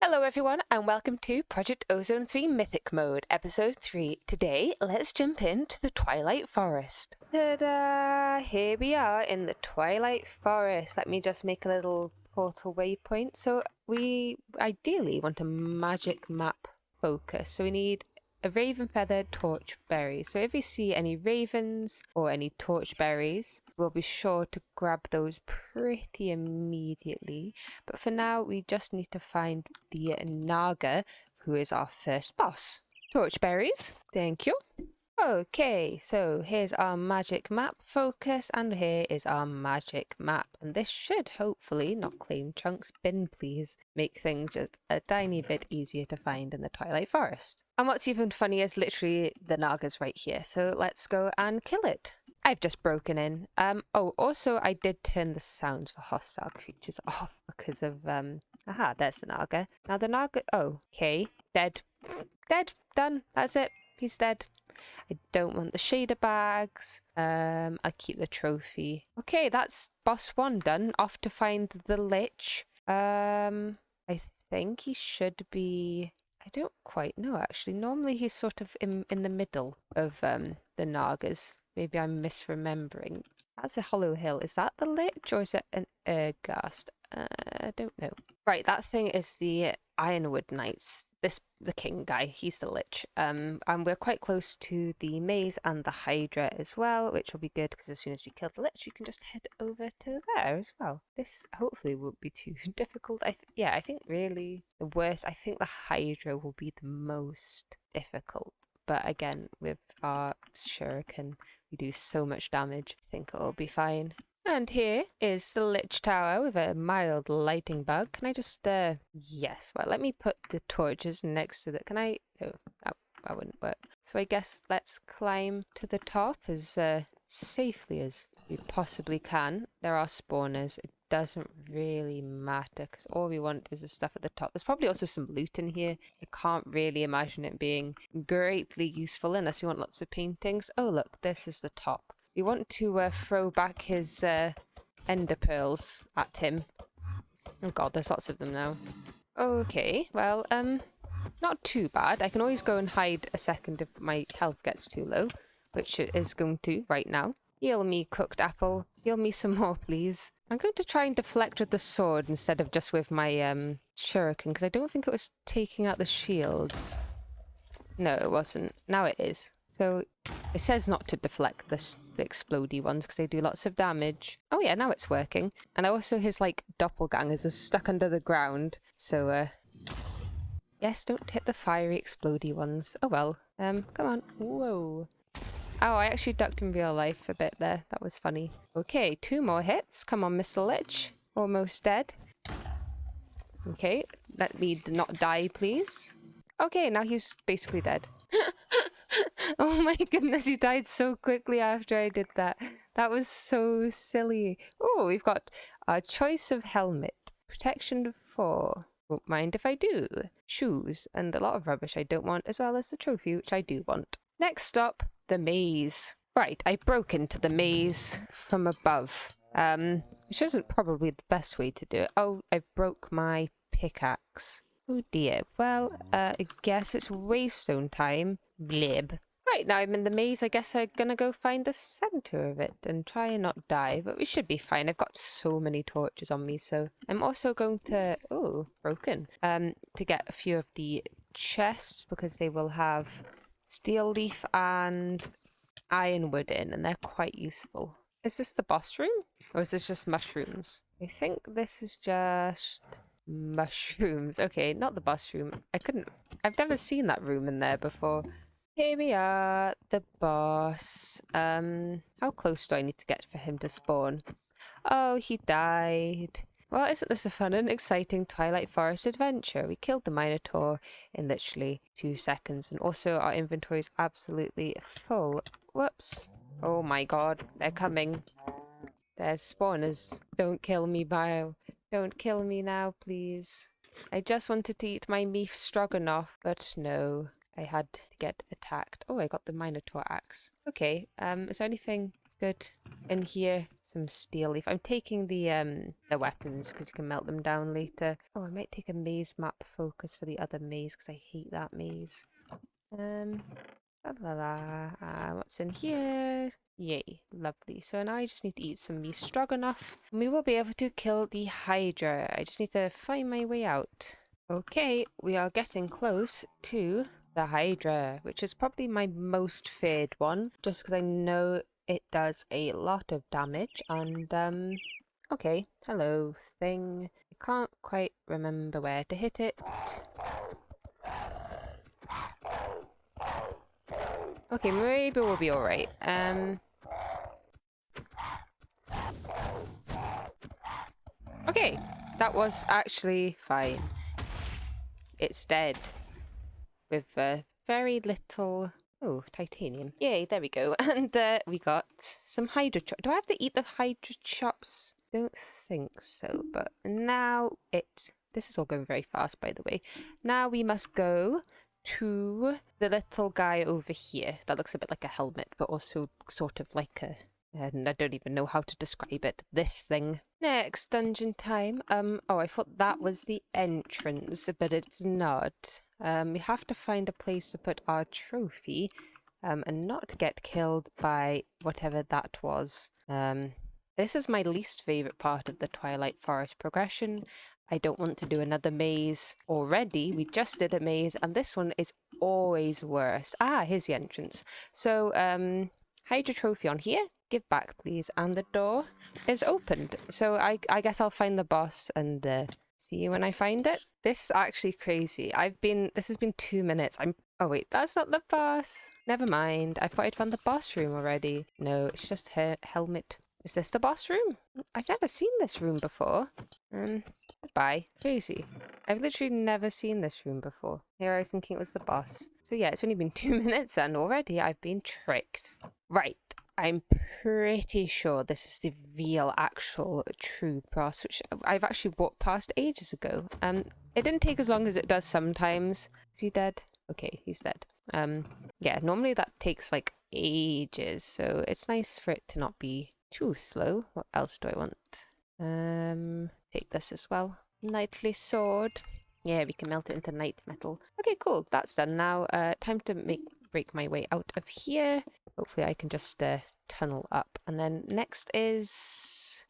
Hello everyone and welcome to Project Ozone 3 Mythic Mode, Episode 3. Today, let's jump into the Twilight Forest. Ta-da! Here we are in the Twilight Forest. Let me just make a little portal waypoint. So we ideally want a magic map focus. So we need a raven feather torch berry. So if we see any ravens or any torch berries, we'll be sure to grab those pretty immediately. But for now, we just need to find the Naga, who is our first boss. Torch berries, thank you. Okay, so here's our magic map focus, and here is our magic map. And this should hopefully, not claim chunks, bin please, make things just a tiny bit easier to find in the Twilight Forest. And what's even funnier is literally the Naga's right here, so let's go and kill it. I've just broken in. Also I did turn the sounds for hostile creatures off because of, there's the Naga. Now the Naga, okay, dead. Dead, done, that's it, he's dead. I don't want the shader bags. I'll keep the trophy. Okay, that's boss 1 done. Off to find the Lich. I think he should be... I don't quite know, actually. Normally he's sort of in the middle of the Nagas. Maybe I'm misremembering. That's a hollow hill. Is that the Lich or is it an Ergast? I don't know. Right, that thing is the Ironwood Knights. The king guy, he's the Lich. And we're quite close to the maze and the Hydra as well, which will be good because as soon as we kill the Lich, we can just head over to there as well. This hopefully won't be too difficult. I think really the worst, I think the Hydra will be the most difficult. But again, with our shuriken, we do so much damage. I think it'll be fine. And here is the Lich Tower with a mild lighting bug. Can I just, yes, well, let me put the torches next to that. Can I, oh, that wouldn't work. So I guess let's climb to the top as safely as we possibly can. There are spawners. It doesn't really matter because all we want is the stuff at the top. There's probably also some loot in here. I can't really imagine it being greatly useful unless we want lots of paintings. Oh, look, this is the top. We want to throw back his ender pearls at him. Oh god, there's lots of them now. Okay, well, not too bad. I can always go and hide a second if my health gets too low, which it is going to right now. Heal me, cooked apple. Heal me some more, please. I'm going to try and deflect with the sword instead of just with my shuriken, because I don't think it was taking out the shields. No, it wasn't. Now it is. So it says not to deflect the explodey ones because they do lots of damage. Oh yeah, now it's working. And also his like doppelgangers are stuck under the ground. So yes, don't hit the fiery explodey ones. Oh well. Come on. Whoa. Oh, I actually ducked in real life a bit there. That was funny. Okay, 2 more hits. Come on, Mr. Lich. Almost dead. Okay, let me not die, please. Okay, now he's basically dead. Oh my goodness, you died so quickly after I did that. That was so silly. Oh, we've got our choice of helmet. Protection 4. Won't mind if I do. Shoes, and a lot of rubbish I don't want, as well as the trophy, which I do want. Next stop, the maze. Right, I broke into the maze from above. Which isn't probably the best way to do it. Oh, I broke my pickaxe. Oh dear. Well, I guess it's waystone time. Blib. Right, now I'm in the maze. I guess I'm gonna go find the center of it and try and not die, but we should be fine. I've got so many torches on me, so I'm also going to... Oh, broken. To get a few of the chests because they will have steel leaf and ironwood in, and they're quite useful. Is this the boss room? Or is this just mushrooms? I think this is just... mushrooms. Okay, not the boss room. I've never seen that room in there before. Here we are, the boss. How close do I need to get for him to spawn? Oh, he died. Well, isn't this a fun and exciting Twilight Forest adventure? We killed the Minotaur in literally 2 seconds, and also our inventory is absolutely full. Whoops. Oh my god, they're coming. There's spawners. Don't kill me, Bio. Don't kill me now, please. I just wanted to eat my beef stroganoff, but no. I had to get attacked. Oh, I got the Minotaur axe. Okay, is there anything good. In here, some steel leaf. I'm taking the weapons because you can melt them down later. Oh, I might take a maze map focus for the other maze because I hate that maze. La la la. What's in here? Yay, lovely. So now I just need to eat some beef stroganoff. And we will be able to kill the Hydra. I just need to find my way out. Okay, we are getting close to the Hydra, which is probably my most feared one, just because I know it does a lot of damage. And, okay, hello thing. I can't quite remember where to hit it. Okay, maybe we'll be alright. Okay, that was actually fine. It's dead. With very little... Oh, titanium. Yay, there we go. And we got some Hydra chops. Do I have to eat the Hydra chops? Don't think so, but now it... This is all going very fast, by the way. Now we must go to the little guy over here. That looks a bit like a helmet, but also sort of like a... And I don't even know how to describe it. This thing. Next, dungeon time. Oh, I thought that was the entrance, but it's not. We have to find a place to put our trophy, and not get killed by whatever that was. This is my least favorite part of the Twilight Forest progression. I don't want to do another maze already. We just did a maze, and this one is always worse. Ah, here's the entrance. So, hide your trophy on here. Give back, please. And the door is opened. So I guess I'll find the boss and see you when I find it. This is actually crazy. This has been 2 minutes. Oh wait, that's not the boss. Never mind. I thought I'd found the boss room already. No, it's just her helmet. Is this the boss room? I've never seen this room before. Goodbye. Crazy. I've literally never seen this room before. Here I was thinking it was the boss. So yeah, it's only been 2 minutes and already I've been tricked. Right. I'm pretty sure this is the real, actual, true boss, which I've actually walked past ages ago. It didn't take as long as it does sometimes. Is he dead? Okay, he's dead. Yeah, normally that takes like ages, so it's nice for it to not be too slow. What else do I want? Take this as well. Knightly sword. Yeah, we can melt it into night metal. Okay, cool. That's done now. Time to break my way out of here. Hopefully I can just tunnel up. And then next is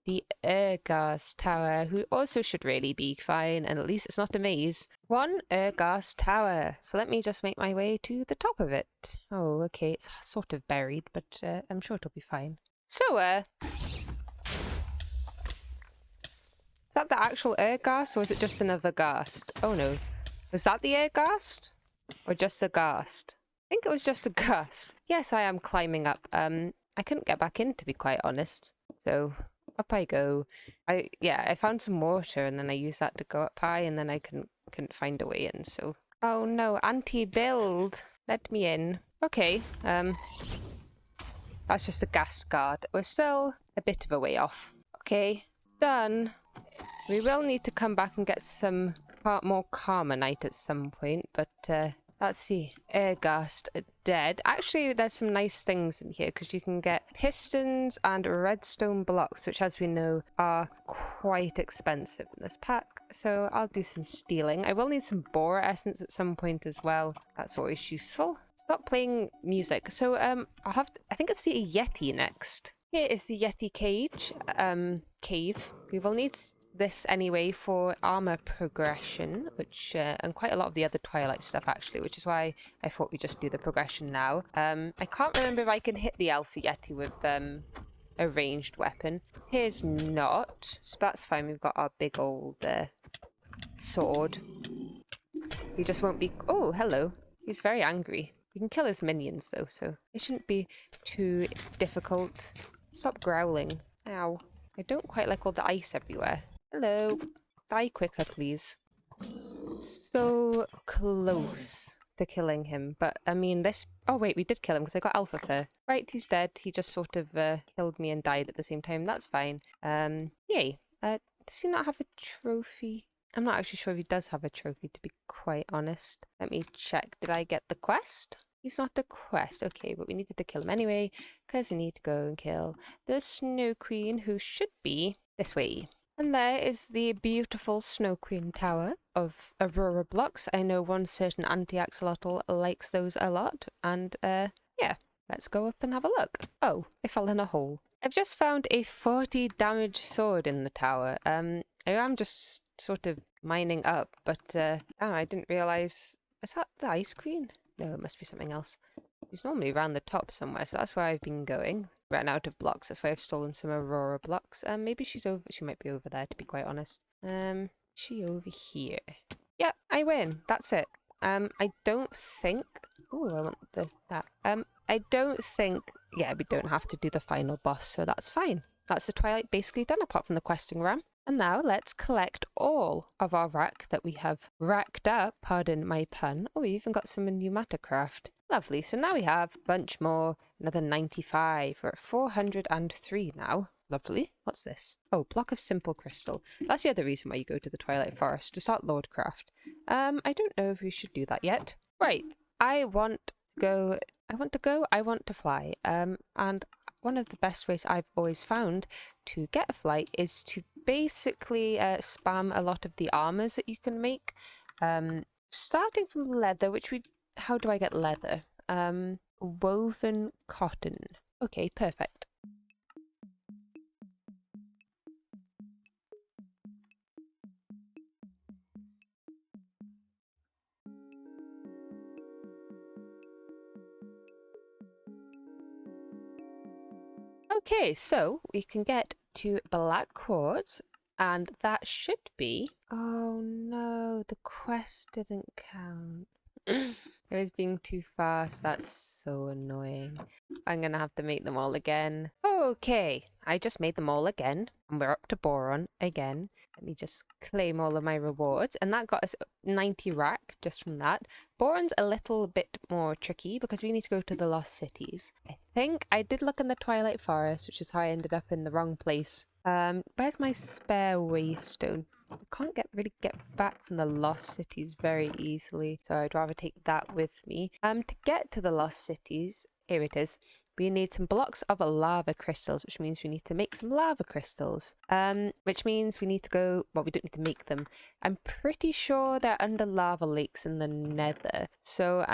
the Ergas Tower, who also should really be fine, and at least it's not a maze. One Ergas Tower. So let me just make my way to the top of it. Oh, okay, it's sort of buried, but I'm sure it'll be fine. So, is that the actual Ergas, or is it just another ghast? Oh no. Was that the Ergast? Or just a ghast? I think it was just a ghast. Yes, I am climbing up. I couldn't get back in, to be quite honest. So, up I go. I found some water, and then I used that to go up high, and then I couldn't find a way in, so... Oh no, anti-build! Let me in. Okay, that's just a ghast guard. We're still a bit of a way off. Okay, done. We will need to come back and get some more Carmenite at some point, but let's see. Ergast dead. Actually, there's some nice things in here because you can get pistons and redstone blocks, which, as we know, are quite expensive in this pack. So I'll do some stealing. I will need some boar essence at some point as well. That's always useful. Stop playing music. So I think it's the Yeti next. Here is the Yeti cave. We will need this anyway for armor progression, which and quite a lot of the other Twilight stuff actually, which is why I thought we'd just do the progression now. I can't remember if I can hit the Alpha Yeti with a ranged weapon. Here's not, so that's fine. We've got our big old sword. He just won't be... Oh, hello. He's very angry. We can kill his minions though, so it shouldn't be too difficult. Stop growling. Ow. I don't quite like all the ice everywhere. Hello. Die quicker, please. So close to killing him. But, I mean, this... Oh, wait, we did kill him because I got Alpha Fur. Right, he's dead. He just sort of killed me and died at the same time. That's fine. Yay. Does he not have a trophy? I'm not actually sure if he does have a trophy, to be quite honest. Let me check. Did I get the quest? He's not a quest. Okay, but we needed to kill him anyway, because we need to go and kill the Snow Queen, who should be this way. And there is the beautiful Snow Queen Tower of Aurora blocks. I know one certain anti-axolotl likes those a lot. And yeah, let's go up and have a look. Oh, I fell in a hole. I've just found a 40 damage sword in the tower. I am just sort of mining up, but oh, I didn't realise. Is that the Ice Queen? No, it must be something else. She's normally around the top somewhere, so that's where I've been going. Ran out of blocks, that's why I've stolen some Aurora blocks. Maybe she's over. She might be over there, to be quite honest. She over here. Yep, I win. That's it. I don't think. Oh, I want that. I don't think. Yeah, we don't have to do the final boss, so that's fine. That's the Twilight basically done, apart from the questing ram. And now let's collect all of our rack that we have racked up, pardon my pun. Oh, we even got some in Pneumata-craft. Lovely, so now we have a bunch more, another 95. We're at 403 now. Lovely. What's this? Oh, block of simple crystal. That's the other reason why you go to the Twilight Forest, to start Lordcraft. I don't know if we should do that yet. Right, I want to fly. And one of the best ways I've always found to get a flight is to basically spam a lot of the armors that you can make. Starting from leather, how do I get leather? Woven cotton. Okay, perfect. Okay, so we can get to black quartz, and that should be... Oh no, the quest didn't count. It was being too fast. That's so annoying. I'm gonna have to make them all again. Okay, I just made them all again, and we're up to boron again. Let me just claim all of my rewards, and that got us 90 rack just from that. Boron's a little bit more tricky because we need to go to the Lost Cities. I think I did look in the Twilight Forest, which is how I ended up in the wrong place. Where's my spare waystone? I can't really get back from the Lost Cities very easily, so I'd rather take that with me. To get to the Lost Cities, here it is. We need some blocks of lava crystals, which means we need to make some lava crystals. Which means we need to go... Well, we don't need to make them. I'm pretty sure they're under lava lakes in the Nether. So,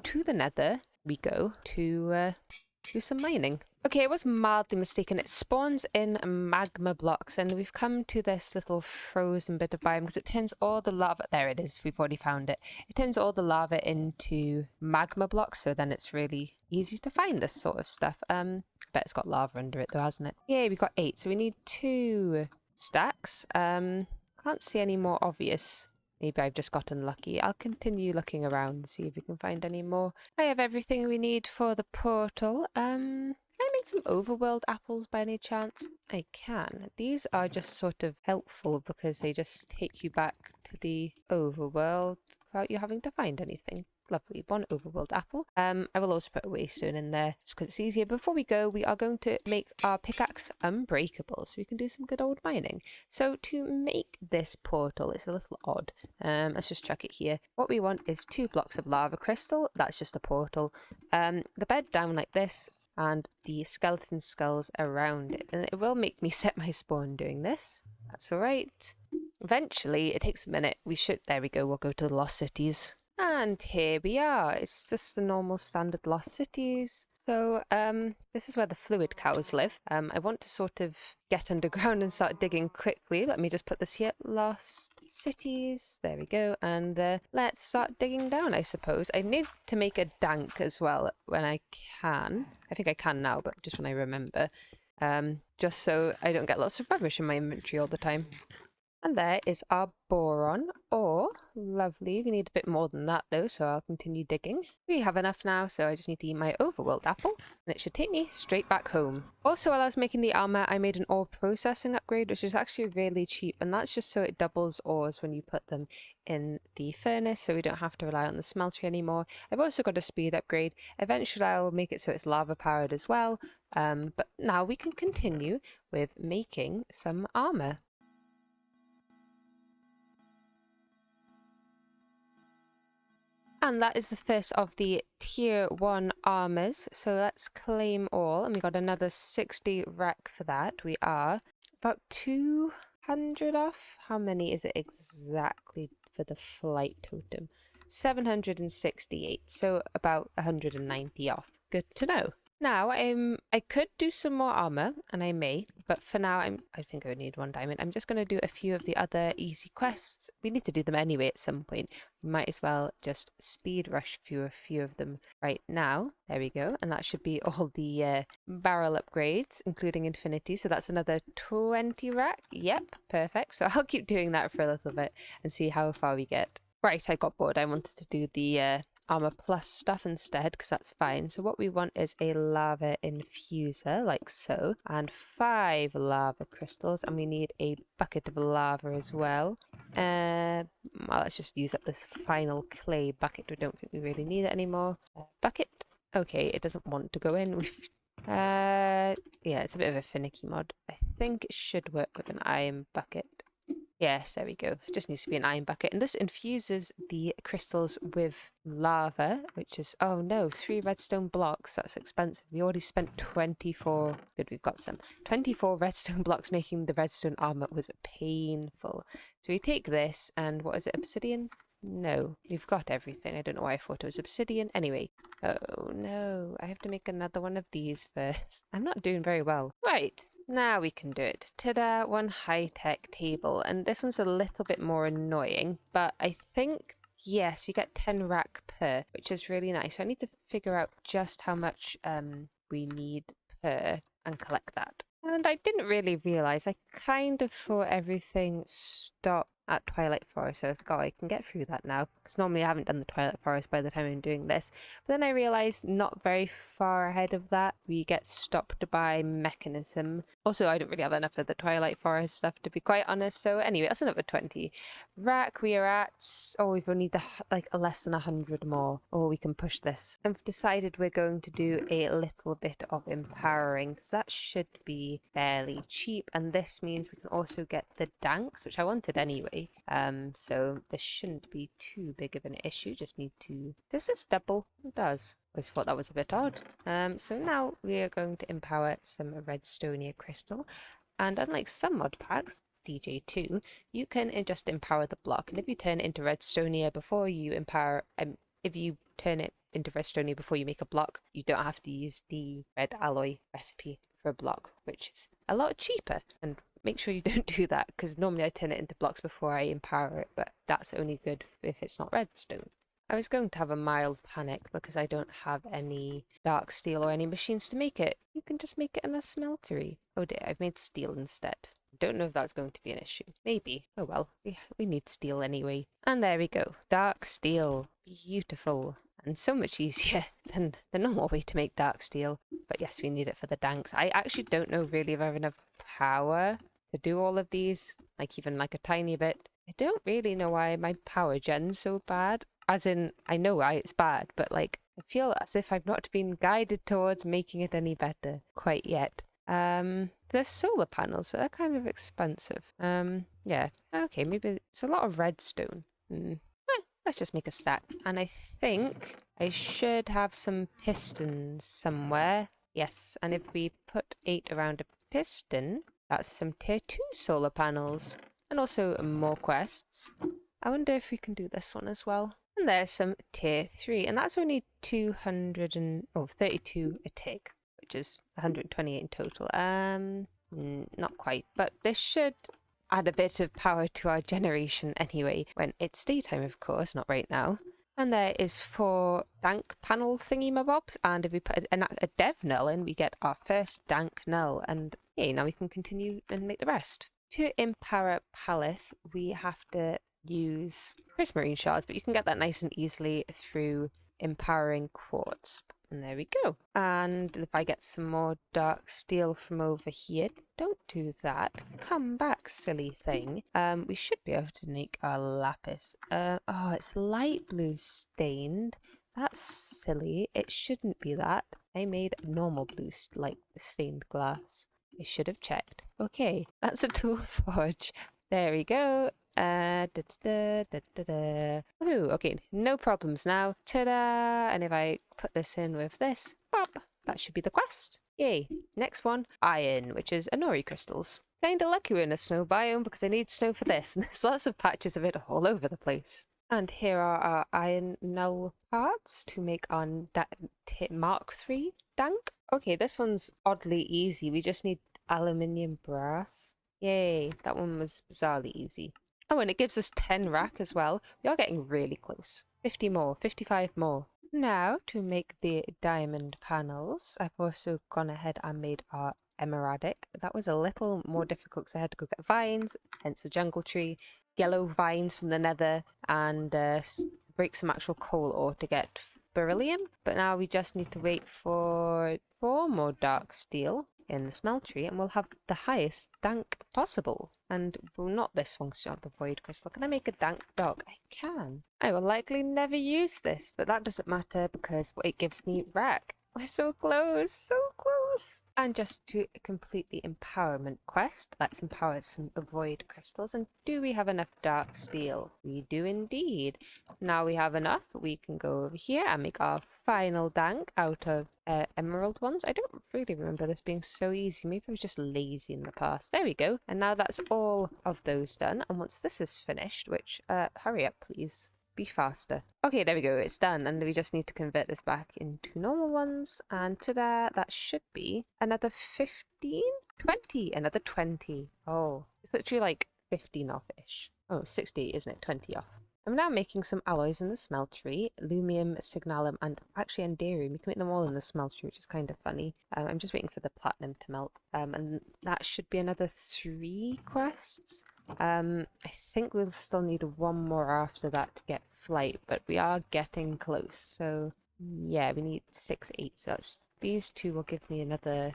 to the Nether we go to do some mining. Okay, I was mildly mistaken. It spawns in magma blocks, and we've come to this little frozen bit of biome because it turns all the lava... There it is, we've already found it. It turns all the lava into magma blocks, so then it's really easy to find this sort of stuff. Bet it's got lava under it though, hasn't it? Yeah, we got 8, so we need 2 stacks. Can't see any more obvious. Maybe I've just got unlucky. I'll continue looking around and see if we can find any more. I have everything we need for the portal. Can I make some overworld apples by any chance? I can. These are just sort of helpful because they just take you back to the overworld without you having to find anything. Lovely. 1 overworld apple. I will also put a waystone in there just because it's easier. Before we go, we are going to make our pickaxe unbreakable so we can do some good old mining. So to make this portal, it's a little odd. Let's just chuck it here. What we want is 2 blocks of lava crystal. That's just a portal. The bed down like this, and the skeleton skulls around it. And it will make me set my spawn doing this. That's alright. Eventually, it takes a minute. There we go, we'll go to the Lost Cities. And here we are. It's just the normal standard Lost Cities. So, this is where the fluid cows live. I want to sort of get underground and start digging quickly. Let me just put this here. Lost Cities. There we go. And let's start digging down, I suppose. I need to make a dank as well when I can. I think I can now, but just when I remember. Just so I don't get lots of rubbish in my inventory all the time. And there is our boron ore. Lovely. We need a bit more than that though, so I'll continue digging. We have enough now, so I just need to eat my overworld apple, and it should take me straight back home. Also, while I was making the armor, I made an ore processing upgrade, which is actually really cheap, and that's just so it doubles ores when you put them in the furnace, so we don't have to rely on the smeltery anymore. I've also got a speed upgrade. Eventually I'll make it so it's lava powered as well, but now we can continue with making some armor. And that is the first of the tier 1 armors. So let's claim all. And we got another 60 rack for that. We are about 200 off. How many is it exactly for the flight totem? 768. So about 190 off. Good to know. Now, I could do some more armor, and I may, but for now, I think I would need 1 diamond. I'm just going to do a few of the other easy quests. We need to do them anyway at some point. We might as well just speed rush through a few of them right now. There we go, and that should be all the barrel upgrades, including infinity. So that's another 20 rack. Yep, perfect. So I'll keep doing that for a little bit and see how far we get. Right, I got bored. I wanted to do the armor plus stuff instead because that's fine. So what we want is a lava infuser like so, and 5 lava crystals, and we need a bucket of lava as well. Well, let's just use up this final clay bucket. We don't think we really need it anymore. Bucket. Okay, it doesn't want to go in. Yeah, it's a bit of a finicky mod. I think it should work with an iron bucket. Yes, there we go. It just needs to be an iron bucket. And this infuses the crystals with lava, which is, oh no, 3 redstone blocks. That's expensive. We already spent 24. Good, we've got some. 24 redstone blocks making the redstone armor was painful. So we take this and what is it, obsidian? No, we've got everything. I don't know why I thought it was obsidian. Anyway, oh no, I have to make another one of these first. I'm not doing very well. Right. Now we can do it. Ta-da, 1 high-tech table. And this one's a little bit more annoying, but I think, yes, you get 10 rack per, which is really nice. So I need to figure out just how much we need per and collect that. And I didn't really realize, I kind of thought everything stopped at Twilight Forest, so I was like, oh, I can get through that now, because normally I haven't done the Twilight Forest by the time I'm doing this. But then I realized not very far ahead of that, we get stopped by mechanism. Also, I don't really have enough of the Twilight Forest stuff, to be quite honest, so anyway, that's another 20. Rack, we are at, oh, we've only like less than 100 more. Oh, we can push this. I've decided we're going to do a little bit of empowering, because that should be fairly cheap, and this means we can also get the Danks, which I wanted anyway. So this shouldn't be too big of an issue. Just need to... Does this double? It does. I always thought that was a bit odd. So now we are going to empower some Redstonia crystal, and unlike some mod packs, DJ2, you can just empower the block, and if you turn it into Redstonia before you empower, if you turn it into Redstonia before you make a block, you don't have to use the red alloy recipe for a block, which is a lot cheaper. And make sure you don't do that, because normally I turn it into blocks before I empower it, but that's only good if it's not redstone. I was going to have a mild panic because I don't have any dark steel or any machines to make it. You can just make it in a smeltery. Oh dear, I've made steel instead. Don't know if that's going to be an issue. Maybe. Oh well, we need steel anyway. And there we go. Dark steel. Beautiful. And so much easier than the normal way to make dark steel. But yes, we need it for the Danks. I actually don't know really if I have enough power to do all of these, like even like a tiny bit. I don't really know why my power gen's so bad. As in, I know why it's bad, but like, I feel as if I've not been guided towards making it any better quite yet. There's solar panels, but they're kind of expensive. Yeah. Okay, maybe it's a lot of redstone. Let's just make a stack. And I think I should have some pistons somewhere. Yes, and if we put 8 around a piston, that's some tier 2 solar panels. And also more quests. I wonder if we can do this one as well. And there's some tier 3, and that's only 32 a tick, which is 128 in total. Not quite, but this should add a bit of power to our generation anyway, when it's daytime, of course, not right now. And there is 4 Dank panel thingy-mabobs, and if we put a dev null in, we get our first Dank null, and yay, now we can continue and make the rest. To empower Palace, we have to use prismarine shards, but you can get that nice and easily through empowering quartz. And there we go. And if I get some more dark steel from over here, don't do that. Come back, silly thing. We should be able to make our lapis. Oh, it's light blue stained. That's silly. It shouldn't be that. I made normal blue light stained glass. I should have checked. Okay, that's a tool forge. There we go. Woohoo, okay, no problems now. Ta-da! And if I put this in with this, bop, that should be the quest. Yay. Next one, iron, which is Anori crystals. Kinda lucky we're in a snow biome because I need snow for this, and there's lots of patches of it all over the place. And here are our iron null parts to make our Mark 3 Dank. Okay, this one's oddly easy. We just need aluminium brass. Yay, that one was bizarrely easy. Oh, and it gives us 10 rack as well. We are getting really close. 50 more, 55 more. Now, to make the diamond panels, I've also gone ahead and made our emeraldic. That was a little more difficult because I had to go get vines, hence the jungle tree, yellow vines from the nether, and break some actual coal ore to get beryllium. But now we just need to wait for 4 more dark steel in the smeltery, and we'll have the highest dank possible. And well, not this one, because you have the void crystal. Can I make a dank dog? I can. I will likely never use this, but that doesn't matter because it gives me rack. We're so close, so close. And just to complete the empowerment quest, let's empower some void crystals. And do we have enough dark steel? We do indeed. Now we have enough. We can go over here and make our final dank out of emerald ones. I don't really remember this being so easy. Maybe I was just lazy in the past. There we go. And now that's all of those done. And once this is finished, which, hurry up, please. Be faster. Okay, there we go. It's done. And we just need to convert this back into normal ones. And ta-da, that should be another 15? 20. Another 20. Oh, it's literally like 15 off-ish. Oh, 60, isn't it? 20 off. I'm now making some alloys in the smeltery. Lumium, signalum, and actually enderium. You can make them all in the smeltery, which is kind of funny. I'm just waiting for the platinum to melt. And that should be another 3 quests. I think we'll still need 1 more after that to get flight, but we are getting close. So yeah, we need 6, 8. So that's these 2 will give me another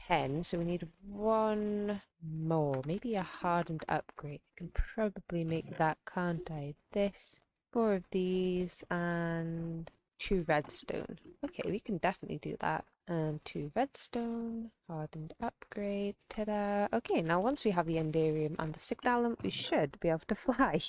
10. So we need 1 more, maybe a hardened upgrade. I can probably make that, can't I? This, 4 of these, and 2 redstone. Okay, we can definitely do that. And 2 redstone, hardened upgrade, ta-da. Okay, now once we have the enderium and the signalum, we should be able to fly.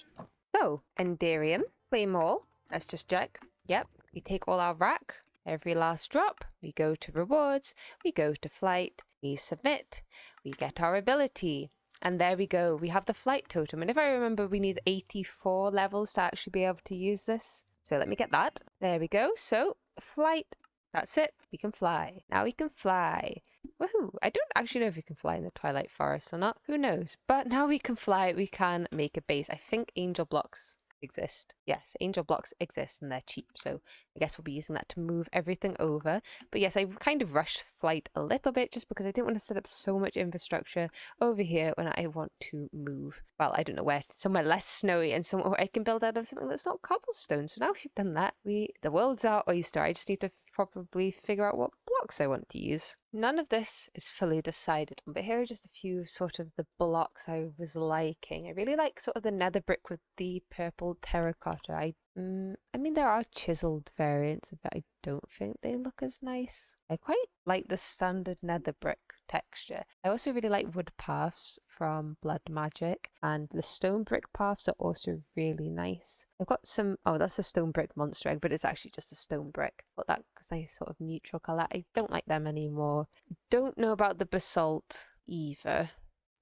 So, enderium, flame all, let's just check. Yep, we take all our rack, every last drop, we go to rewards, we go to flight, we submit, we get our ability. And there we go, we have the flight totem. And if I remember, we need 84 levels to actually be able to use this. So let me get that. There we go, so flight. That's it. We can fly. Now we can fly. Woohoo! I don't actually know if we can fly in the Twilight Forest or not. Who knows? But now we can fly. We can make a base. I think angel blocks exist. Yes, angel blocks exist and they're cheap. So I guess we'll be using that to move everything over. But yes, I kind of rushed flight a little bit just because I didn't want to set up so much infrastructure over here when I want to move. Well, I don't know where. Somewhere less snowy and somewhere where I can build out of something that's not cobblestone. So now we've done that. The world's our oyster. I just need to probably figure out what blocks I want to use. None of this is fully decided on, but here are just a few sort of the blocks I was liking. I really like sort of the nether brick with the purple terracotta. I mean, there are chiseled variants, but I don't think they look as nice. I quite like the standard nether brick texture. I also really like wood paths from Blood Magic, and the stone brick paths are also really nice. I've got some, oh, that's a stone brick monster egg, but it's actually just a stone brick. But that nice sort of neutral colour. I don't like them anymore. Don't know about the basalt either.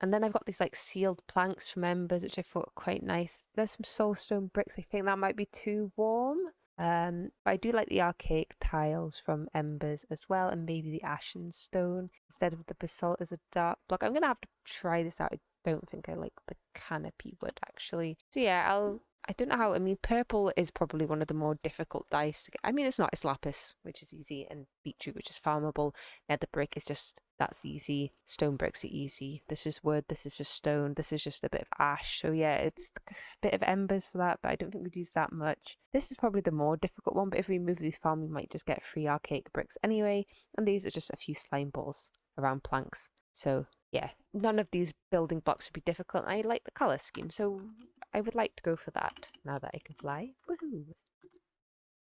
And then I've got these like sealed planks from embers, which I thought were quite nice. There's some soulstone bricks. I think that might be too warm. But I do like the archaic tiles from embers as well, and maybe the ashen stone instead of the basalt as a dark block. I'm gonna have to try this out. I don't think I like the canopy wood actually. So yeah, I don't know how. I mean, purple is probably one of the more difficult dyes to get. I mean, it's not. It's lapis, which is easy, and beetroot, which is farmable. Nether brick is just, that's easy. Stone bricks are easy. This is wood. This is just stone. This is just a bit of ash. So yeah, it's a bit of embers for that, but I don't think we'd use that much. This is probably the more difficult one, but if we move the farm, we might just get 3 archaic bricks anyway. And these are just a few slime balls around planks. So yeah, none of these building blocks would be difficult. I like the colour scheme, so I would like to go for that now that I can fly. Woohoo!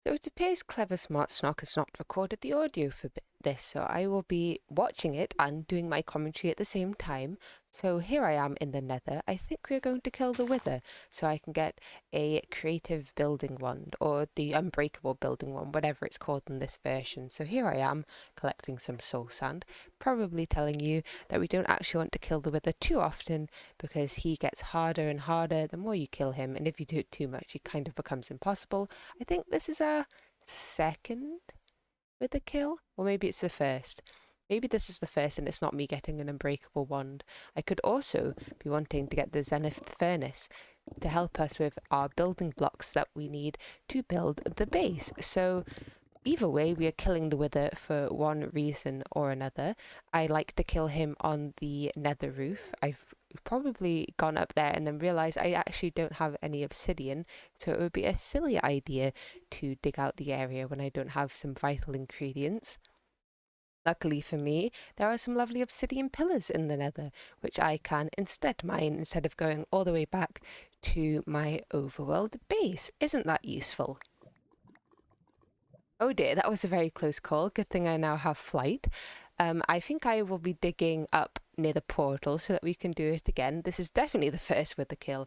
So it appears Clever Smart Snock has not recorded the audio for this, so I will be watching it and doing my commentary at the same time. So here I am in the nether. I think we're going to kill the wither so I can get a creative building wand, or the unbreakable building wand, whatever it's called in this version. So here I am collecting some soul sand, probably telling you that we don't actually want to kill the wither too often because he gets harder and harder the more you kill him, and if you do it too much, he kind of becomes impossible. I think this is our second with a kill, or maybe it's the first. Maybe this is the first and it's not me getting an unbreakable wand. I could also be wanting to get the zenith furnace to help us with our building blocks that we need to build the base. So either way, we are killing the wither for one reason or another. I like to kill him on the nether roof. I've probably gone up there and then realized I actually don't have any obsidian, so it would be a silly idea to dig out the area when I don't have some vital ingredients. Luckily for me, there are some lovely obsidian pillars in the nether, which I can instead mine instead of going all the way back to my overworld base. Isn't that useful? Oh dear, that was a very close call. Good thing I now have flight. I think I will be digging up near the portal so that we can do it again. This is definitely the first with the kill.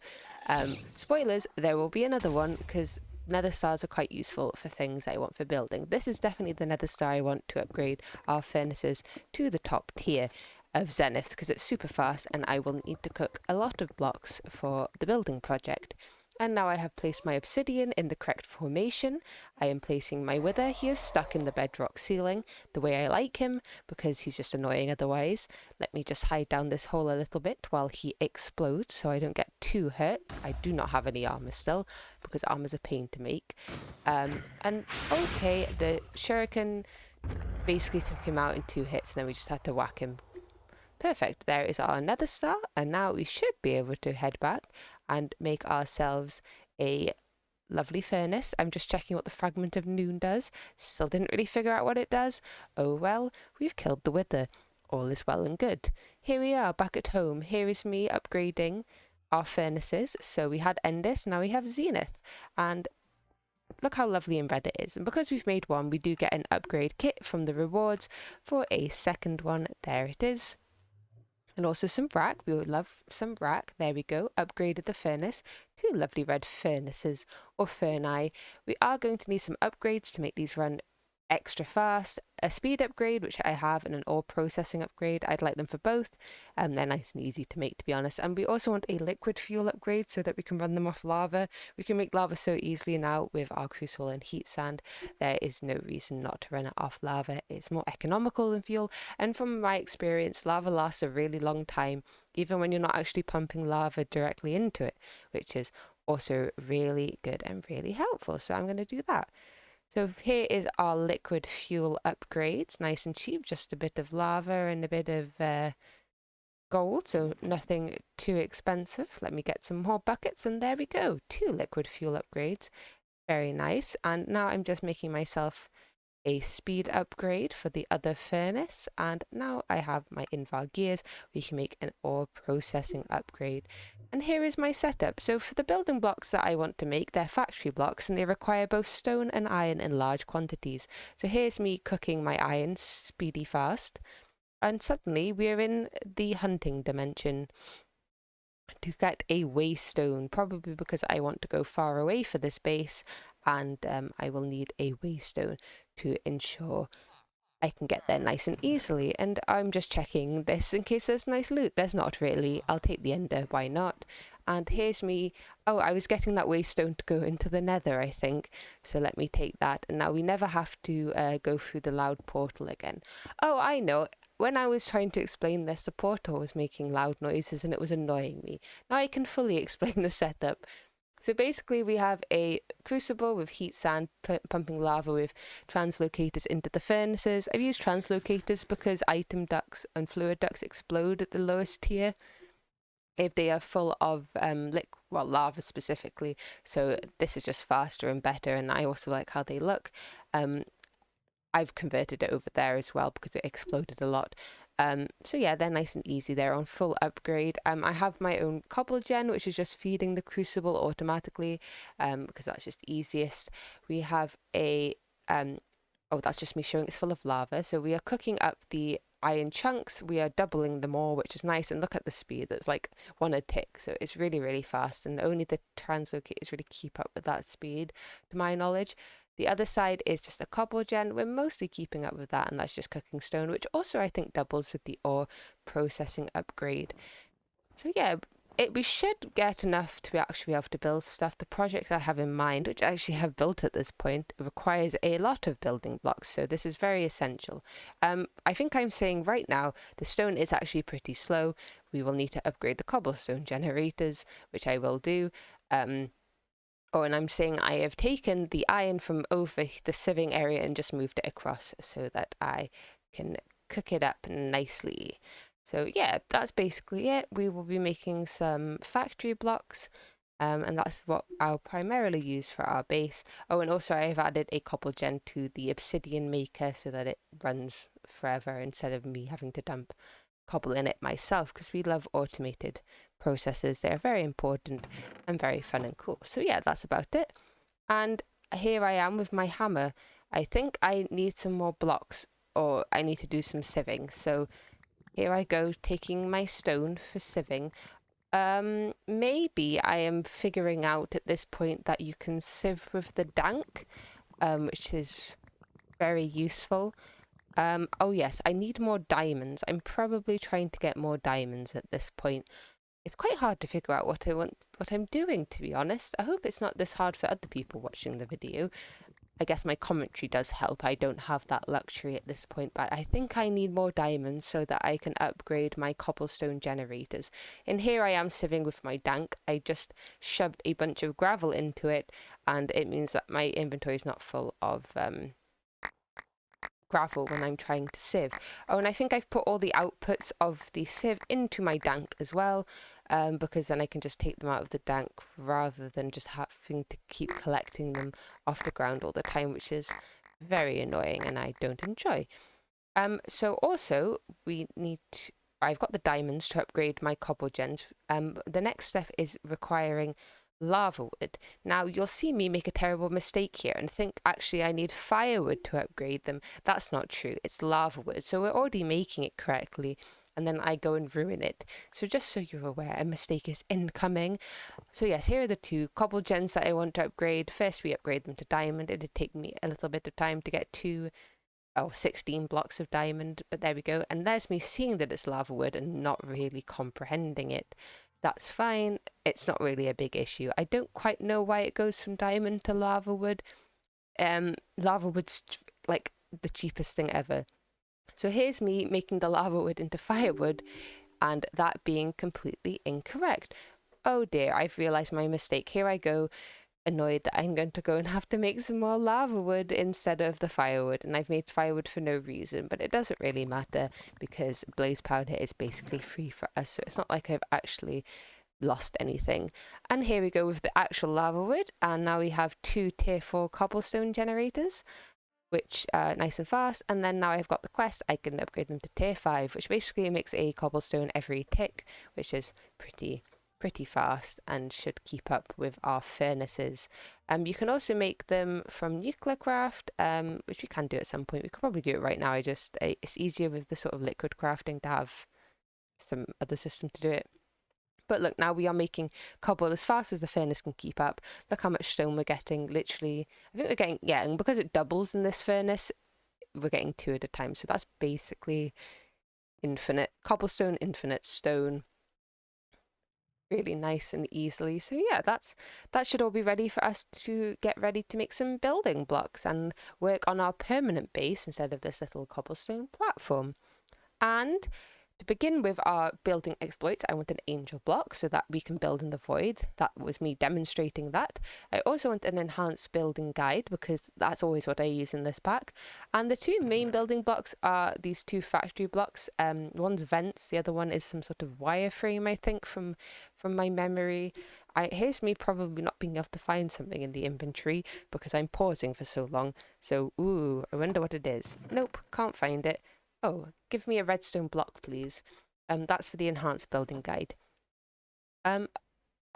Spoilers, there will be another one because nether stars are quite useful for things I want for building. This is definitely the nether star I want to upgrade our furnaces to the top tier of zenith because it's super fast and I will need to cook a lot of blocks for the building project. And now I have placed my obsidian in the correct formation. I am placing my wither. He is stuck in the bedrock ceiling the way I like him because he's just annoying otherwise. Let me just hide down this hole a little bit while he explodes so I don't get too hurt. I do not have any armor still because armor's a pain to make. And okay, the shuriken basically took him out in 2 hits and then we just had to whack him. Perfect, there is our nether star, and now we should be able to head back and make ourselves a lovely furnace. I'm just checking what the fragment of noon does. Still didn't really figure out what it does. Oh well, we've killed the wither. All is well and good. Here we are back at home. Here is me upgrading our furnaces. So we had Endis, now we have Zenith. And look how lovely and red it is. And because we've made one, we do get an upgrade kit from the rewards for a second one. There it is. And also some brack. We would love some brack. There we go. Upgraded the furnace. 2 lovely red furnaces or furnae. We are going to need some upgrades to make these run extra fast. A speed upgrade, which I have, and an ore processing upgrade. I'd like them for both. They're nice and easy to make, to be honest. And we also want a liquid fuel upgrade so that we can run them off lava. We can make lava so easily now with our crucible and heat sand. There is no reason not to run it off lava. It's more economical than fuel. And from my experience, lava lasts a really long time, even when you're not actually pumping lava directly into it, which is also really good and really helpful. So I'm going to do that. So here is our liquid fuel upgrades, nice and cheap, just a bit of lava and a bit of gold, so nothing too expensive. Let me get some more buckets, and there we go, 2 liquid fuel upgrades. Very nice. And now I'm just making myself a speed upgrade for the other furnace, and now I have my invar gears. We can make an ore processing upgrade. And here is my setup. So for the building blocks that I want to make, they're factory blocks and they require both stone and iron in large quantities. So here's me cooking my iron speedy fast, and suddenly we're in the hunting dimension to get a waystone, probably because I want to go far away for this base, and I will need a waystone to ensure I can get there nice and easily. And I'm just checking this in case there's nice loot. There's not really. I'll take the ender, why not? And here's me. Oh, I was getting that waystone to go into the nether, I think. So let me take that. And now we never have to go through the loud portal again. Oh, I know. When I was trying to explain this, the portal was making loud noises and it was annoying me. Now I can fully explain the setup. So basically we have a crucible with heat sand pumping lava with translocators into the furnaces. I've used translocators because item ducts and fluid ducts explode at the lowest tier if they are full of lava specifically. So this is just faster and better, and I also like how they look. I've converted it over there as well because it exploded a lot. So yeah, they're nice and easy. They're on full upgrade. I have my own cobble gen, which is just feeding the crucible automatically, because that's just easiest. We have a Oh, that's just me showing it's full of lava. So we are cooking up the iron chunks. We are doubling them all, which is nice. And look at the speed. That's like one a tick. So it's really, really fast. And only the translocators really keep up with that speed, to my knowledge. The other side is just a cobble gen. We're mostly keeping up with that, and that's just cooking stone, which also I think doubles with the ore processing upgrade. So yeah, we should get enough to actually be able to build stuff. The project I have in mind, which I actually have built at this point, requires a lot of building blocks, so this is very essential. I think I'm saying right now the stone is actually pretty slow. We will need to upgrade the cobblestone generators, which I will do. Oh, and I'm saying I have taken the iron from over the sieving area and just moved it across so that I can cook it up nicely. So yeah, that's basically it. We will be making some factory blocks, and that's what I'll primarily use for our base. Oh, and also I've added a cobble gen to the obsidian maker so that it runs forever instead of me having to dump cobble in it myself, because we love automated processes. They're very important and very fun and cool. So yeah, that's about it. And here I am with my hammer. I think I need some more blocks, or I need to do some sieving. So here I go, taking my stone for sieving. Maybe I am figuring out at this point that you can sieve with the dank, which is very useful. Oh yes, I need more diamonds. I'm probably trying to get more diamonds at this point. It's quite hard to figure out what I'm doing, to be honest. I hope it's not this hard for other people watching the video. I guess my commentary does help. I don't have that luxury at this point, but I think I need more diamonds so that I can upgrade my cobblestone generators. And here I am sieving with my dank. I just shoved a bunch of gravel into it, and it means that my inventory is not full of gravel when I'm trying to sieve. Oh, and I think I've put all the outputs of the sieve into my dank as well, because then I can just take them out of the dank rather than just having to keep collecting them off the ground all the time, which is very annoying and I don't enjoy. So also we need to, I've got the diamonds to upgrade my cobble gens. The next step is requiring lava wood. Now you'll see me make a terrible mistake here and think actually I need firewood to upgrade them. That's not true. It's lava wood. So we're already making it correctly, and then I go and ruin it. So just so you're aware, a mistake is incoming. So yes, here are the two cobble gens that I want to upgrade. First we upgrade them to diamond. It did take me a little bit of time to get to 16 blocks of diamond, but there we go. And there's me seeing that it's lava wood and not really comprehending it. That's fine. It's not really a big issue. I don't quite know why it goes from diamond to lava wood. Lava wood's like the cheapest thing ever. So here's me making the lava wood into firewood, and that being completely incorrect. Oh dear, I've realized my mistake. Here I go, annoyed that I'm going to go and have to make some more lava wood instead of the firewood, and I've made firewood for no reason, but it doesn't really matter because blaze powder is basically free for us, so it's not like I've actually lost anything. And here we go with the actual lava wood, and now we have two tier 4 cobblestone generators, which are nice and fast. And then now I've got the quest, I can upgrade them to tier 5, which basically makes a cobblestone every tick, which is pretty fast and should keep up with our furnaces. You can also make them from nuclear craft, which we can do at some point. We could probably do it right now. It's easier with the sort of liquid crafting to have some other system to do it. But look, now we are making cobble as fast as the furnace can keep up. Look how much stone we're getting. Literally, I think we're getting, yeah, and because it doubles in this furnace, we're getting 2 at a time. So that's basically infinite cobblestone, infinite stone. Really nice and easily. So yeah, that should all be ready for us to get ready to make some building blocks and work on our permanent base instead of this little cobblestone platform. And to begin with our building exploits, I want an angel block so that we can build in the void. That was me demonstrating that. I also want an enhanced building guide because that's always what I use in this pack. And the two main building blocks are these two factory blocks. One's vents, the other one is some sort of wireframe, I think, from my memory. Here's me probably not being able to find something in the inventory because I'm pausing for so long. So, ooh, I wonder what it is. Nope, can't find it. Oh, give me a redstone block, please. That's for the enhanced building guide. Oh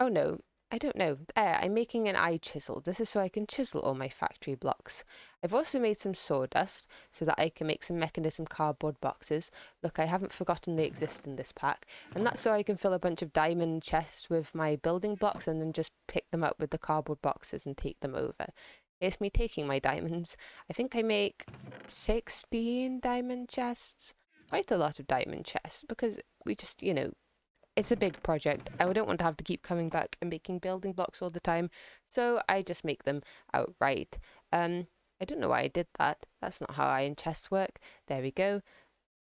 no, I don't know. I'm making an eye chisel. This is so I can chisel all my factory blocks. I've also made some sawdust so that I can make some mechanism cardboard boxes. Look, I haven't forgotten they exist in this pack. And that's so I can fill a bunch of diamond chests with my building blocks and then just pick them up with the cardboard boxes and take them over. Here's me taking my diamonds. I think I make 16 diamond chests. Quite a lot of diamond chests because we just, it's a big project. I don't want to have to keep coming back and making building blocks all the time, so I just make them outright. I don't know why I did that. That's not how iron chests work. There we go.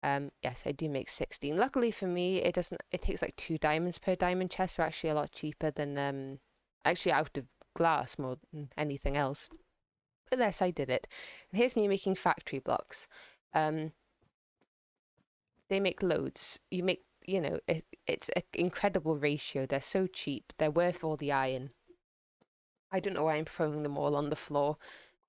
Yes, I do make 16. Luckily for me, it takes like 2 diamonds per diamond chest, so actually a lot cheaper than actually out of glass more than anything else. But yes, I did it. And here's me making factory blocks. They make loads. It's an incredible ratio. They're so cheap. They're worth all the iron. I don't know why I'm throwing them all on the floor.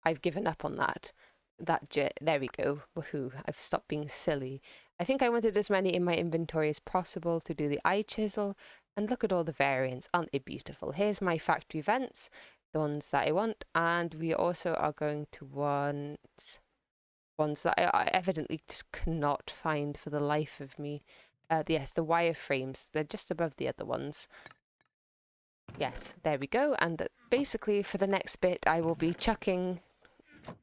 I've given up on that. There we go. Woohoo. I've stopped being silly. I think I wanted as many in my inventory as possible to do the eye chisel. And look at all the variants. Aren't they beautiful? Here's my factory vents, the ones that I want. And we also are going to want ones that I evidently just cannot find for the life of me. Yes, the wireframes. They're just above the other ones. Yes, there we go. And basically for the next bit, I will be chucking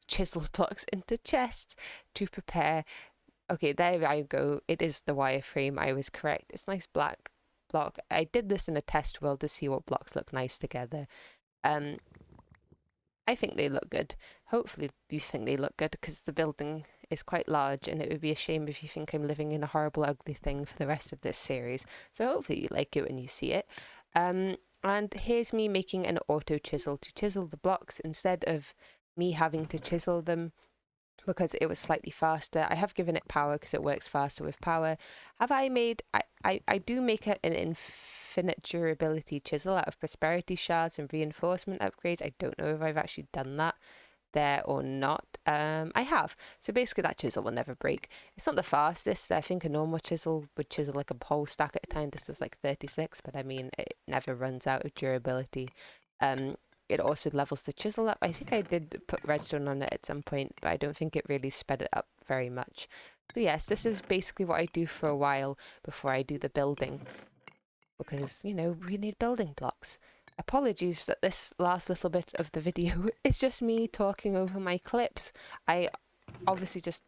chiseled blocks into chests to prepare. Okay, there I go. It is the wireframe. I was correct. It's nice black block. I did this in a test world to see what blocks look nice together. I think they look good. Hopefully you think they look good because the building is quite large and it would be a shame if you think I'm living in a horrible, ugly thing for the rest of this series. So hopefully you like it when you see it. And here's me making an auto chisel to chisel the blocks instead of me having to chisel them because it was slightly faster. I have given it power because it works faster with power. Have I made... I do make an infinite durability chisel out of prosperity shards and reinforcement upgrades. I don't know if I've actually done that there or not. I have. So basically that chisel will never break. It's not the fastest. I think a normal chisel would chisel like a whole stack at a time. This is like 36, but I mean, it never runs out of durability. It also levels the chisel up. I think I did put redstone on it at some point, but I don't think it really sped it up very much. So yes, this is basically what I do for a while before I do the building. Because, we need building blocks. Apologies that this last little bit of the video is just me talking over my clips. I obviously just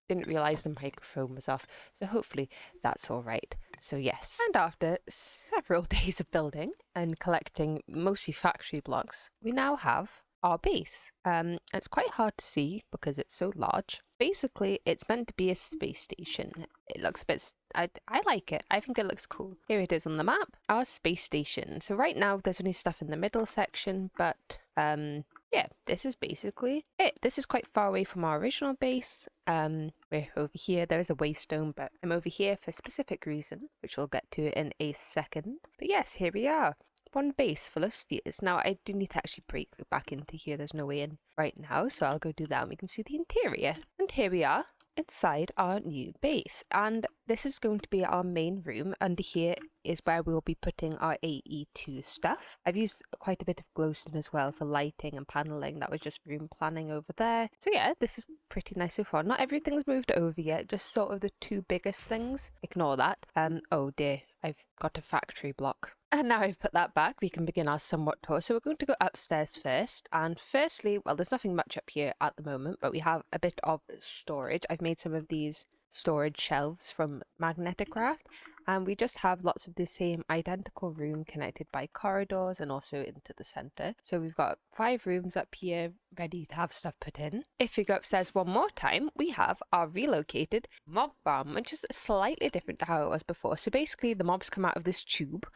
didn't realise the microphone was off, so hopefully that's all right. So yes. And after several days of building and collecting mostly factory blocks, we now have our base. It's quite hard to see because it's so large. Basically, it's meant to be a space station. It looks a bit... I like it. I think it looks cool. Here it is on the map, our space station. So right now, there's only stuff in the middle section, but yeah, this is basically it. This is quite far away from our original base. We're over here. There is a waystone, but I'm over here for a specific reason, which we'll get to in a second. But yes, here we are. One base full of spheres. Now, I do need to actually break back into here. There's no way in right now, so I'll go do that and we can see the interior. And here we are inside our new base. And this is going to be our main room. Under here is where we will be putting our AE2 stuff. I've used quite a bit of glowstone as well for lighting and paneling. That was just room planning over there. So yeah, this is pretty nice so far. Not everything's moved over yet, just sort of the 2 biggest things. Ignore that. Oh dear, I've got a factory block. And now I've put that back, we can begin our somewhat tour. So we're going to go upstairs first. And firstly, well, there's nothing much up here at the moment, but we have a bit of storage. I've made some of these storage shelves from magnetic craft. And we just have lots of the same identical room connected by corridors and also into the center. So we've got 5 rooms up here ready to have stuff put in. If we go upstairs one more time, we have our relocated mob farm, which is slightly different to how it was before. So basically the mobs come out of this tube,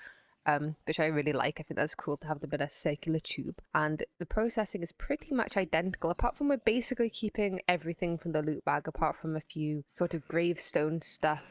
which I really like. I think that's cool to have them in a circular tube. And the processing is pretty much identical, apart from we're basically keeping everything from the loot bag, apart from a few sort of gravestone stuff,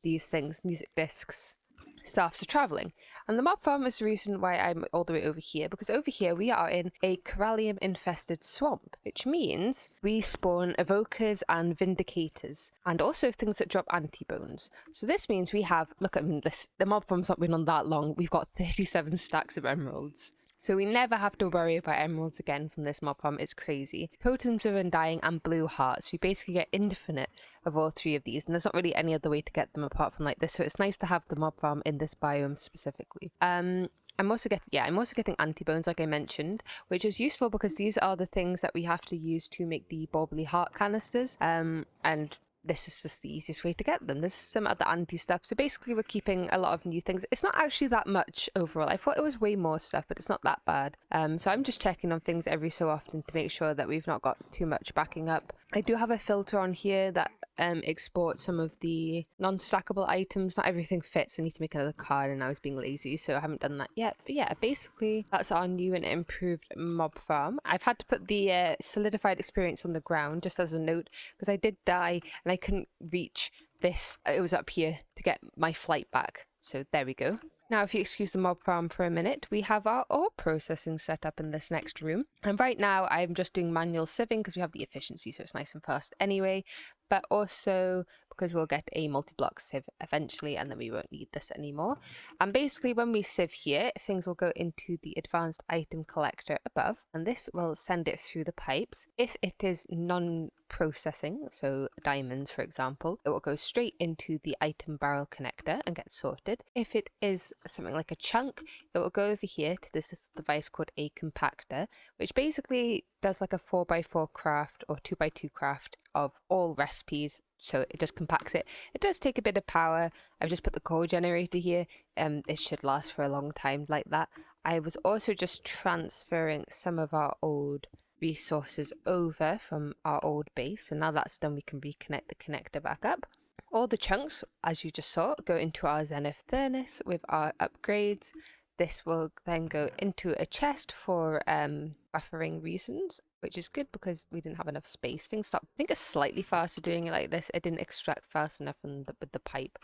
these things, music discs, staffs for traveling. And the mob farm is the reason why I'm all the way over here, because over here we are in a corallium infested swamp, which means we spawn evokers and vindicators, and also things that drop anti-bones. So this means we have, look, I mean, the mob farm's not been on that long. We've got 37 stacks of emeralds. So we never have to worry about emeralds again from this mob farm. It's crazy. Totems of Undying and blue hearts. We basically get infinite of all three of these, and there's not really any other way to get them apart from like this. So it's nice to have the mob farm in this biome specifically. I'm also getting anti-bones, like I mentioned, which is useful because these are the things that we have to use to make the bobbly heart canisters. And this is just the easiest way to get them. There's some other anti stuff. So basically we're keeping a lot of new things. It's not actually that much overall. I thought it was way more stuff, but it's not that bad. So I'm just checking on things every so often to make sure that we've not got too much backing up. I do have a filter on here that exports some of the non-stackable items. Not everything fits. I need to make another card and I was being lazy, so I haven't done that yet. But yeah, basically that's our new and improved mob farm. I've had to put the solidified experience on the ground just as a note because I did die and I couldn't reach this. It was up here to get my flight back. So there we go. Now, if you excuse the mob farm for a minute, we have our ore processing set up in this next room. And right now, I'm just doing manual sieving because we have the efficiency, so it's nice and fast anyway. But also because we'll get a multi-block sieve eventually, and then we won't need this anymore. And basically, when we sieve here, things will go into the advanced item collector above, and this will send it through the pipes. If it is non-processing, so diamonds, for example, it will go straight into the item barrel connector and get sorted. If it is something like a chunk, it will go over here to this little device called a compactor, which basically does like a 4x4 craft or 2x2 craft of all recipes. So it just compacts it. It does take a bit of power. I've just put the coal generator here. It should last for a long time like that. I was also just transferring some of our old resources over from our old base. So now that's done, we can reconnect the connector back up. All the chunks, as you just saw, go into our Zenith furnace with our upgrades. This will then go into a chest for buffering reasons, which is good because we didn't have enough space. Things stop. I think it's slightly faster doing it like this. It didn't extract fast enough with the pipe,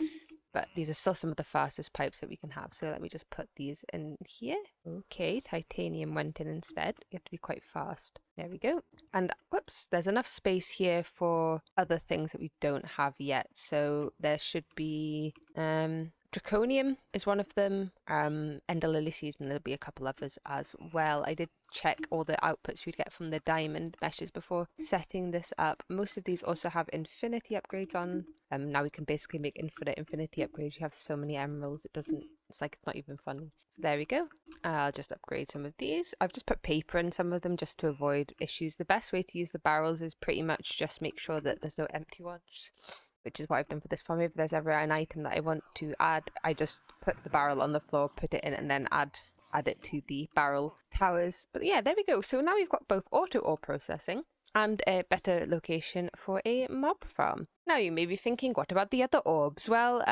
but these are still some of the fastest pipes that we can have. So let me just put these in here. Okay, titanium went in instead. You have to be quite fast. There we go. And whoops, there's enough space here for other things that we don't have yet. So there should be Draconium is one of them, Ender Lily Seeds, and there'll be a couple others as well. I did check all the outputs we'd get from the diamond meshes before setting this up. Most of these also have infinity upgrades on. Now we can basically make infinity upgrades. We have so many emeralds, it's like it's not even funny. So there we go. I'll just upgrade some of these. I've just put paper in some of them just to avoid issues. The best way to use the barrels is pretty much just make sure that there's no empty ones, which is what I've done for this farm. If there's ever an item that I want to add, I just put the barrel on the floor, put it in, and then add it to the barrel towers. But yeah, there we go. So now we've got both auto ore processing and a better location for a mob farm. Now you may be thinking, what about the other orbs? Well,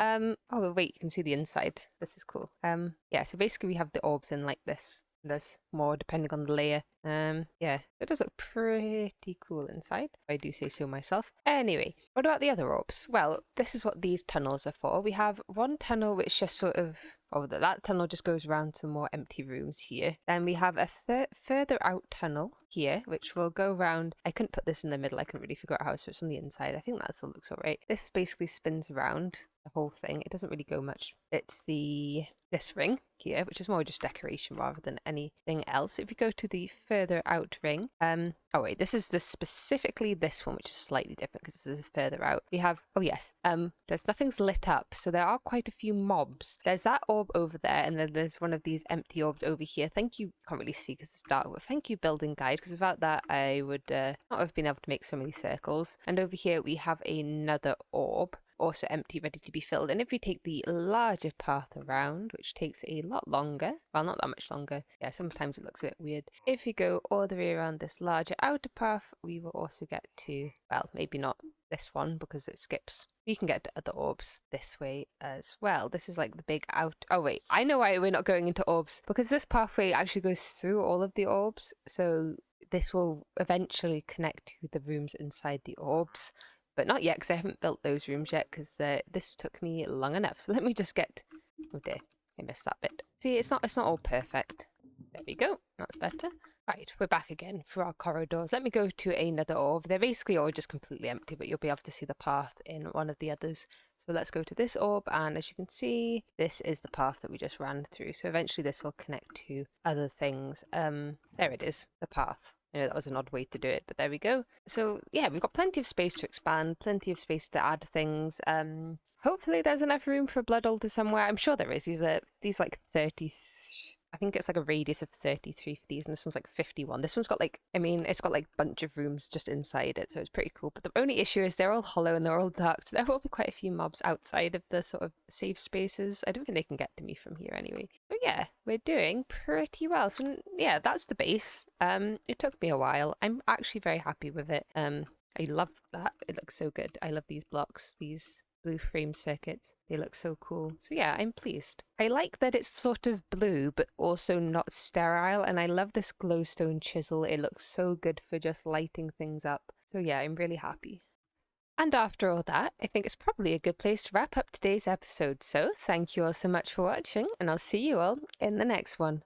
oh wait, you can see the inside. This is cool. Yeah, so basically we have the orbs in like this. There's more depending on the layer. Yeah, it does look pretty cool inside, if I do say so myself. Anyway, what about the other orbs? Well, this is what these tunnels are for. We have one tunnel which just sort of, that tunnel just goes around some more empty rooms here. Then we have a further out tunnel here, which will go around. I couldn't put this in the middle. I couldn't really figure out how, so it's on the inside. I think that still looks alright. This basically spins around the whole thing. It doesn't really go much. It's this ring here, which is more just decoration rather than anything else. If you go to the further out ring, oh wait, this is specifically this one, which is slightly different because this is further out. We have, oh yes, nothing's lit up, so there are quite a few mobs. There's that orb over there, and then there's one of these empty orbs over here. Thank you, can't really see because it's dark, but thank you, building guide, because without that I would not have been able to make so many circles. And over here we have another orb, also empty, ready to be filled. And if we take the larger path around, which takes a lot longer, well, not that much longer, yeah, sometimes it looks a bit weird. If we go all the way around this larger outer path, we will also get to, well, maybe not this one because it skips. We can get to other orbs this way as well. This is like the big out. Oh wait, I know why we're not going into orbs, because this pathway actually goes through all of the orbs, so this will eventually connect to the rooms inside the orbs. But not yet, because I haven't built those rooms yet, because this took me long enough. So let me just get, oh dear, I missed that bit. See, it's not all perfect. There we go. That's better. Right, we're back again for our corridors. Let me go to another orb. They're basically all just completely empty, but you'll be able to see the path in one of the others. So let's go to this orb, and as you can see, this is the path that we just ran through. So eventually this will connect to other things. There it is, the path. I know that was an odd way to do it, but there we go. So yeah, we've got plenty of space to expand, plenty of space to add things. Hopefully there's enough room for a blood altar somewhere. I'm sure there is. These like 30... I think it's like a radius of 33 for these, and this one's like 51. This one's got like, I mean, it's got like a bunch of rooms just inside it, so it's pretty cool. But the only issue is they're all hollow and they're all dark, so there will be quite a few mobs outside of the sort of safe spaces. I don't think they can get to me from here anyway. But yeah, we're doing pretty well. So yeah, that's the base. It took me a while. I'm actually very happy with it. I love that. It looks so good. I love these blocks, these blue frame circuits. They look so cool. So yeah, I'm pleased. I like that it's sort of blue, but also not sterile, and I love this glowstone chisel. It looks so good for just lighting things up. So yeah, I'm really happy. And after all that, I think it's probably a good place to wrap up today's episode. So thank you all so much for watching, and I'll see you all in the next one.